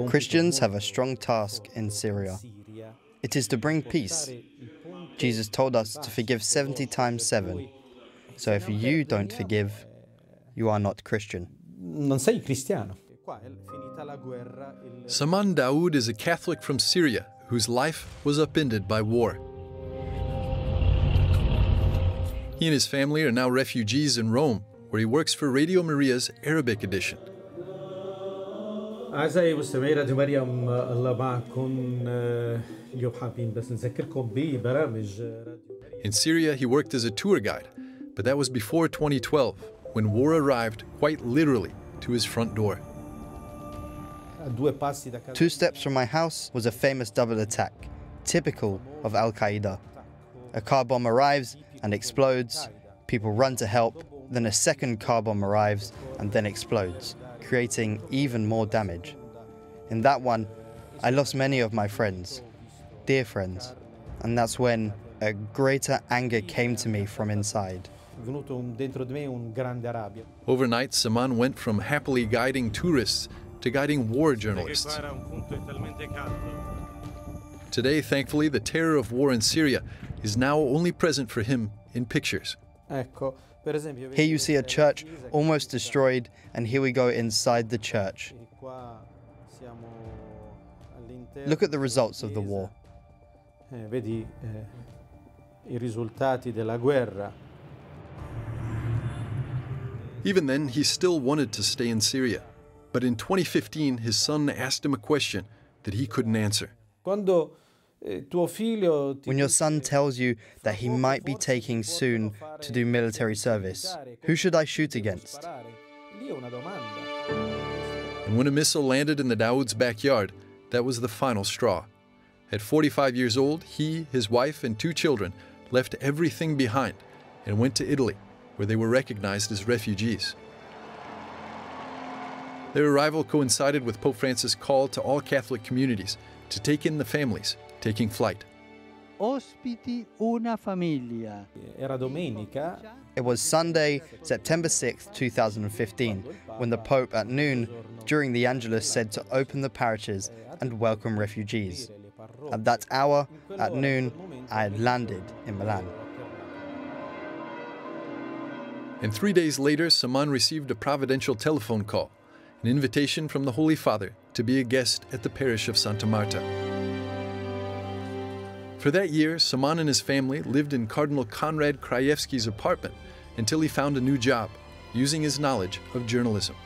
Christians have a strong task in Syria. It is to bring peace. Jesus told us to forgive 70 times 7. So if you don't forgive, you are not Christian. Saman Daoud is a Catholic from Syria whose life was upended by war. He and his family are now refugees in Rome, where he works for Radio Maria's Arabic edition. In Syria, he worked as a tour guide, but that was before 2012, when war arrived quite literally to his front door. 2 steps from my house was a famous double attack, typical of Al-Qaeda. A car bomb arrives and explodes, people run to help, then a second car bomb arrives and then explodes, creating even more damage. In that one, I lost many of my friends, dear friends, and that's when a greater anger came to me from inside. Overnight, Saman went from happily guiding tourists to guiding war journalists. Today, thankfully, the terror of war in Syria is now only present for him in pictures. Here you see a church almost destroyed, and here we go inside the church. Look at the results of the war. Even then, he still wanted to stay in Syria. But in 2015, his son asked him a question that he couldn't answer. When your son tells you that he might be taking soon to do military service, who should I shoot against? And when a missile landed in the Daoud's backyard, that was the final straw. At 45 years old, he, his wife, and 2 children left everything behind and went to Italy, where they were recognized as refugees. Their arrival coincided with Pope Francis' call to all Catholic communities to take in the families taking flight. It was Sunday, September 6, 2015, when the Pope at noon during the Angelus said to open the parishes and welcome refugees. At that hour, at noon, I had landed in Milan. And 3 days later, Saman received a providential telephone call, an invitation from the Holy Father to be a guest at the parish of Santa Marta. For that year, Saman and his family lived in Cardinal Konrad Krajewski's apartment until he found a new job, using his knowledge of journalism.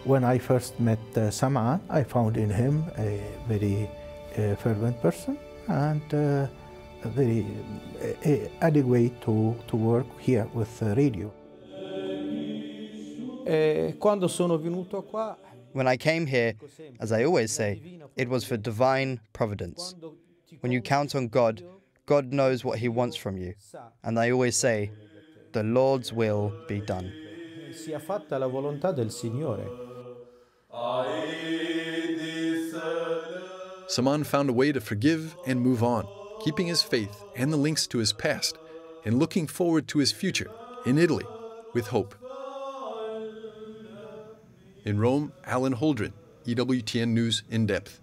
When I first met Saman, I found in him a very fervent person and very adequate to work here with radio. When I came here, as I always say, it was for divine providence. When you count on God, God knows what He wants from you. And I always say, the Lord's will be done. Saman found a way to forgive and move on, keeping his faith and the links to his past, and looking forward to his future in Italy with hope. In Rome, Alan Holdren, EWTN News in Depth.